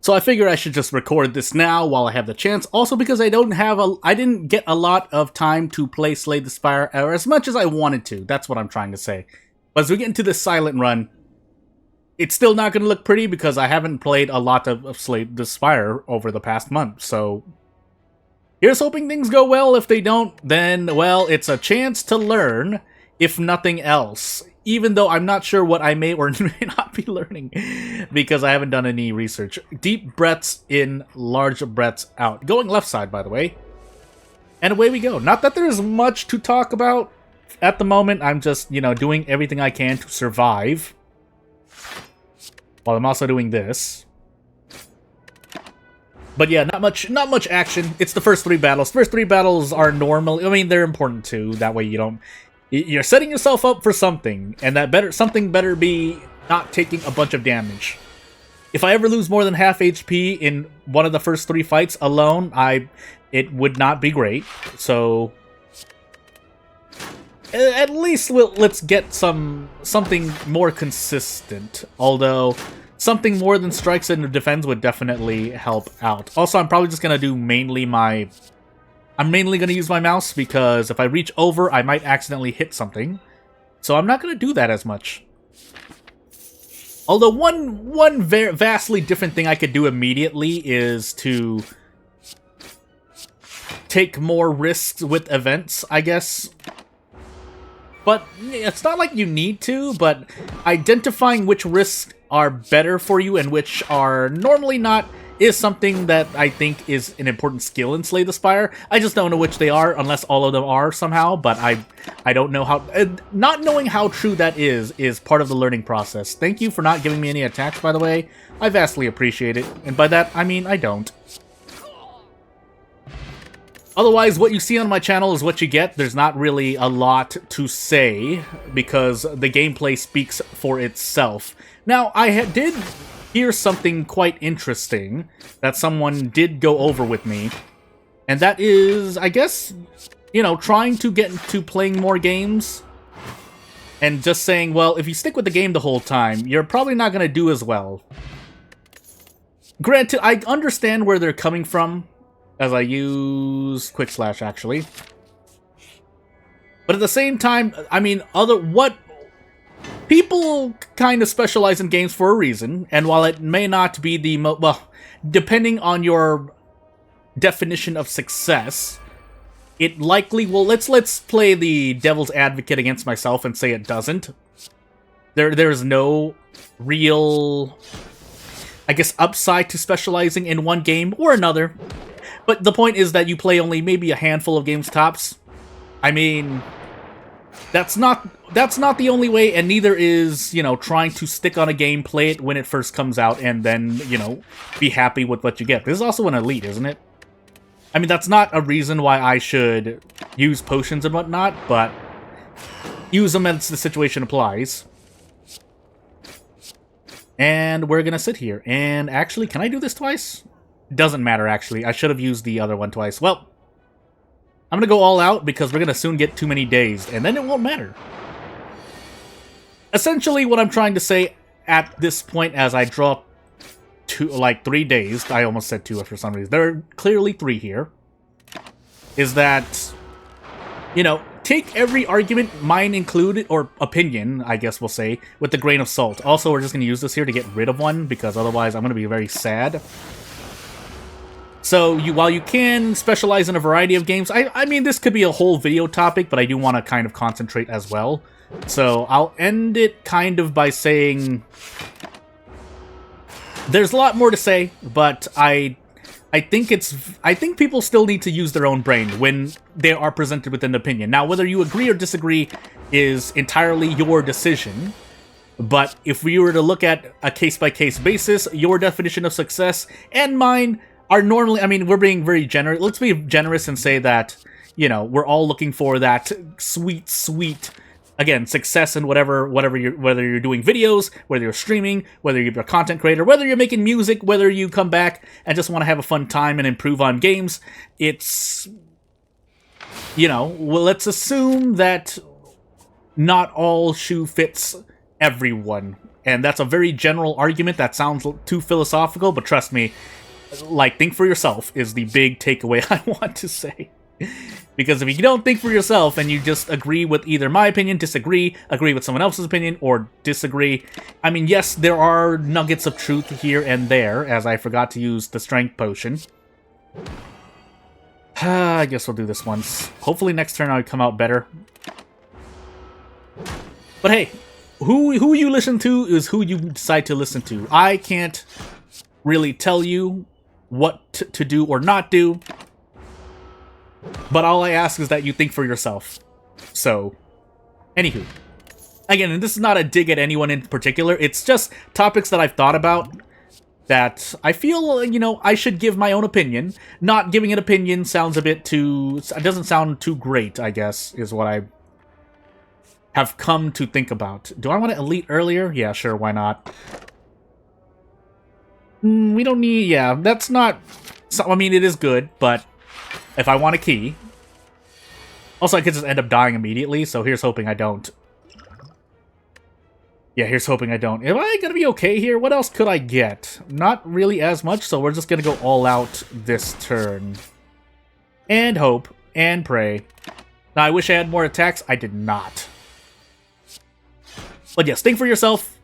So I figure I should just record this now while I have the chance. Also because I didn't get a lot of time to play Slay the Spire, or as much as I wanted to. That's what I'm trying to say. But as we get into this silent run, it's still not going to look pretty because I haven't played a lot of Slay the Spire over the past month. So here's hoping things go well. If they don't, then, well, it's a chance to learn, if nothing else. Even though I'm not sure what I may or may not be learning, because I haven't done any research. Deep breaths in, large breaths out. Going left side, by the way. And away we go. Not that there's much to talk about at the moment. I'm just, doing everything I can to survive. While I'm also doing this. But yeah, not much action. It's the first 3 battles. First 3 battles are normal. I mean, they're important too. That way you don't... You're setting yourself up for something, and something better be not taking a bunch of damage. If I ever lose more than half HP in one of the first 3 fights alone, it would not be great. So at least let's get something more consistent. Although something more than strikes and defends would definitely help out. Also, I'm probably just gonna do I'm mainly going to use my mouse because if I reach over, I might accidentally hit something. So I'm not going to do that as much. Although one vastly different thing I could do immediately is to take more risks with events, I guess. But it's not like you need to, but identifying which risks are better for you and which are normally not is something that I think is an important skill in Slay the Spire. I just don't know which they are, unless all of them are somehow, but I don't know how... not knowing how true that is part of the learning process. Thank you for not giving me any attacks, by the way. I vastly appreciate it, and by that, I mean I don't. Otherwise, what you see on my channel is what you get. There's not really a lot to say, because the gameplay speaks for itself. Now, I did hear something quite interesting that someone did go over with me, and that is, I guess, trying to get into playing more games, and just saying, well, if you stick with the game the whole time, you're probably not going to do as well. Granted, I understand where they're coming from, as I use quick slash, actually. But at the same time, I mean, people kind of specialize in games for a reason, and while it may not be the well, depending on your definition of success, it likely will... Let's play the devil's advocate against myself and say it doesn't. There's no real, I guess, upside to specializing in one game or another. But the point is that you play only maybe a handful of games tops. I mean, that's not the only way, and neither is, trying to stick on a game, play it when it first comes out, and then, be happy with what you get. This is also an elite, isn't it? I mean, that's not a reason why I should use potions and whatnot, but use them as the situation applies. And we're gonna sit here. And actually, can I do this twice? Doesn't matter, actually. I should have used the other one twice. Well, I'm gonna go all out because we're gonna soon get too many days, and then it won't matter. Essentially, what I'm trying to say at this point, as I draw 3 days, I almost said 2 for some reason, there are clearly 3 here, is that, take every argument, mine included, or opinion, I guess we'll say, with a grain of salt. Also, we're just going to use this here to get rid of one, because otherwise I'm going to be very sad. So, while you can specialize in a variety of games, I mean, this could be a whole video topic, but I do want to kind of concentrate as well. So, I'll end it kind of by saying... There's a lot more to say, but I think people still need to use their own brain when they are presented with an opinion. Now, whether you agree or disagree is entirely your decision. But if we were to look at a case-by-case basis, your definition of success and mine are normally... I mean, we're being very generous. Let's be generous and say that, we're all looking for that sweet... Again, success in whether you're doing videos, whether you're streaming, whether you're a content creator, whether you're making music, whether you come back and just want to have a fun time and improve on games. It's, well, let's assume that not all shoe fits everyone. And that's a very general argument that sounds too philosophical, but trust me, like, think for yourself is the big takeaway I want to say. Because if you don't think for yourself and you just agree with either my opinion, disagree, agree with someone else's opinion, or disagree, I mean, yes, there are nuggets of truth here and there, as I forgot to use the strength potion. I guess we'll do this once. Hopefully next turn I'll come out better. But hey, who you listen to is who you decide to listen to. I can't really tell you what to do or not do. But all I ask is that you think for yourself. So, anywho. Again, and this is not a dig at anyone in particular. It's just topics that I've thought about that I feel, you know, I should give my own opinion. Not giving an opinion sounds a bit too... It doesn't sound too great, I guess, is what I have come to think about. Do I want to elite earlier? Yeah, sure, why not? We don't need... Yeah, that's not... I mean, it is good, but... If I want a key. Also, I could just end up dying immediately, so here's hoping I don't. Yeah, here's hoping I don't. Am I gonna be okay here? What else could I get? Not really as much, so we're just gonna go all out this turn. And hope. And pray. Now, I wish I had more attacks. I did not. But yes, think for yourself.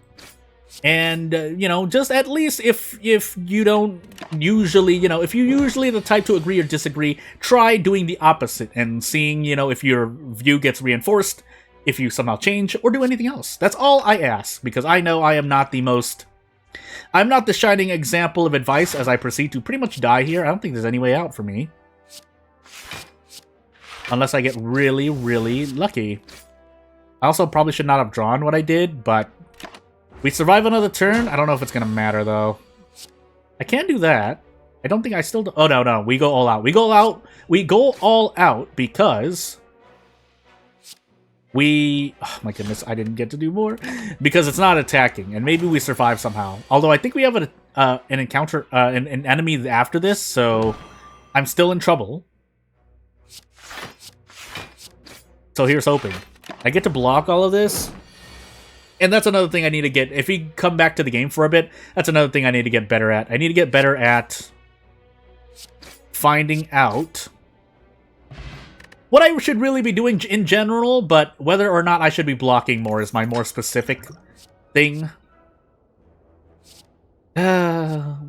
And, you know, just at least if you don't usually, you know, if you're usually the type to agree or disagree, try doing the opposite and seeing, you know, if your view gets reinforced, if you somehow change, or do anything else. That's all I ask, because I know I am not the most... I'm not the shining example of advice as I proceed to pretty much die here. I don't think there's any way out for me. Unless I get really, really lucky. I also probably should not have drawn what I did, but... We survive another turn? I don't know if it's gonna matter, though. I can do that. I don't think I still do... Oh, no. We go all out. We go all out because... We... Oh, my goodness. I didn't get to do more. Because it's not attacking. And maybe we survive somehow. Although I think we have an encounter... an enemy after this, so... I'm still in trouble. So here's hoping. I get to block all of this... And that's another thing I need to get... If we come back to the game for a bit, that's another thing I need to get better at. I need to get better at finding out what I should really be doing in general, but whether or not I should be blocking more is my more specific thing. Anywho,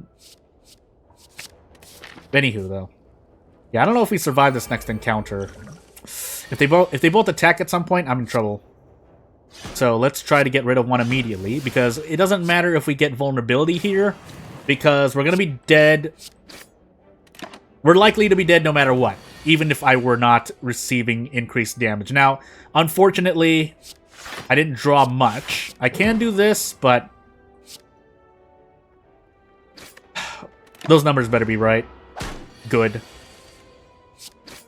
though. Yeah, I don't know if we survive this next encounter. If they both attack at some point, I'm in trouble. So let's try to get rid of one immediately, because it doesn't matter if we get vulnerability here, because we're going to be dead. We're likely to be dead no matter what, even if I were not receiving increased damage. Now, unfortunately, I didn't draw much. I can do this, but those numbers better be right. Good.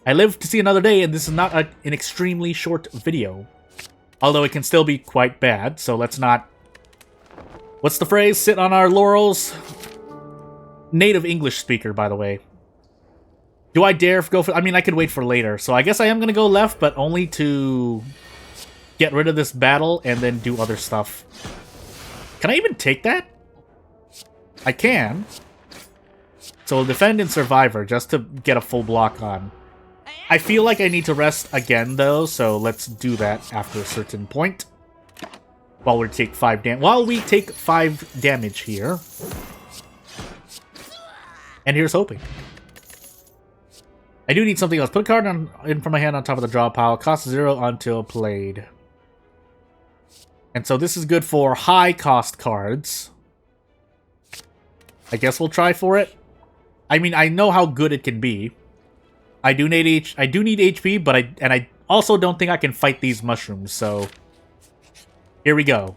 I live to see another day, and this is not an extremely short video. Although it can still be quite bad, so let's not... What's the phrase? Sit on our laurels? Native English speaker, by the way. Do I dare go for... I mean, I could wait for later, so I guess I am going to go left, but only to get rid of this battle and then do other stuff. Can I even take that? I can. So we'll defend in Survivor, just to get a full block on. I feel like I need to rest again, though, so let's do that after a certain point. While we take 5 damage here. And here's hoping. I do need something else. Put a card in from my hand on top of the draw pile. Cost 0 until played. And so this is good for high-cost cards. I guess we'll try for it. I mean, I know how good it can be. I do need HP, but I also don't think I can fight these mushrooms, so here we go.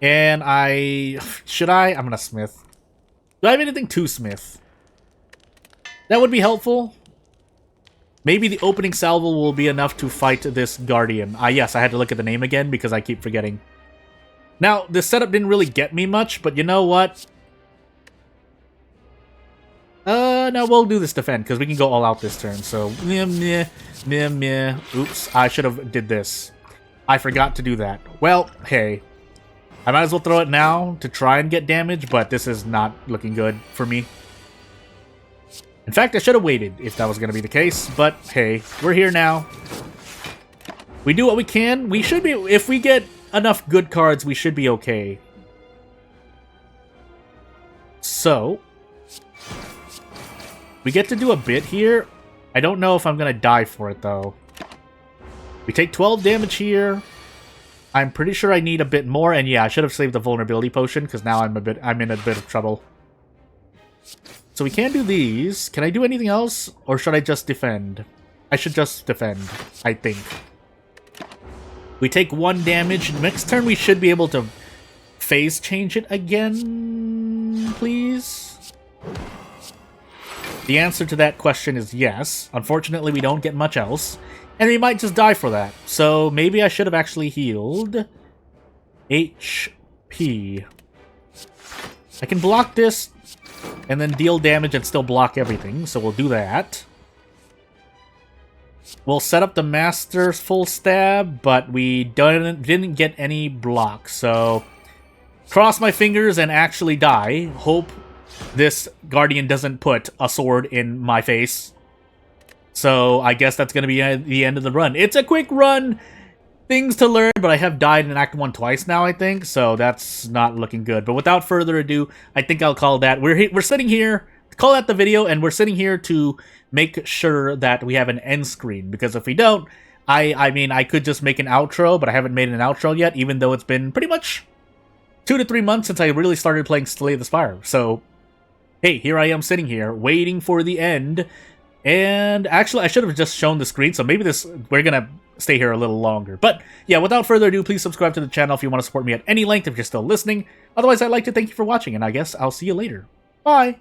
And should I? I'm gonna smith. Do I have anything to smith? That would be helpful. Maybe the opening salvo will be enough to fight this guardian. Yes, I had to look at the name again because I keep forgetting. Now, this setup didn't really get me much, but you know what? No, we'll do this defend, because we can go all out this turn, so... Oops, I should have did this. I forgot to do that. Well, hey. I might as well throw it now to try and get damage, but this is not looking good for me. In fact, I should have waited if that was going to be the case, but hey, we're here now. We do what we can. We should be, if we get enough good cards, we should be okay. So, we get to do a bit here. I don't know if I'm going to die for it, though. We take 12 damage here. I'm pretty sure I need a bit more, and yeah, I should have saved the vulnerability potion, because now I'm in a bit of trouble. So we can do these. Can I do anything else, or should I just defend? I should just defend, I think. We take 1 damage. Next turn we should be able to phase change it again, please? The answer to that question is yes. Unfortunately, we don't get much else. And we might just die for that. So maybe I should have actually healed HP. I can block this and then deal damage and still block everything. So we'll do that. We'll set up the Master's full stab, but we didn't get any block. So cross my fingers and actually die. Hope this Guardian doesn't put a sword in my face. So I guess that's going to be the end of the run. It's a quick run, things to learn, but I have died in Act 1 twice now, I think, so that's not looking good. But without further ado, I think I'll call that. We're sitting here, call that the video, and we're sitting here to make sure that we have an end screen, because if we don't, I mean, I could just make an outro, but I haven't made an outro yet, even though it's been pretty much 2 to 3 months since I really started playing Slay the Spire. So, hey, here I am sitting here, waiting for the end. And actually, I should have just shown the screen, so maybe we're gonna stay here a little longer. But yeah, without further ado, please subscribe to the channel if you want to support me at any length if you're still listening. Otherwise, I'd like to thank you for watching, and I guess I'll see you later. Bye!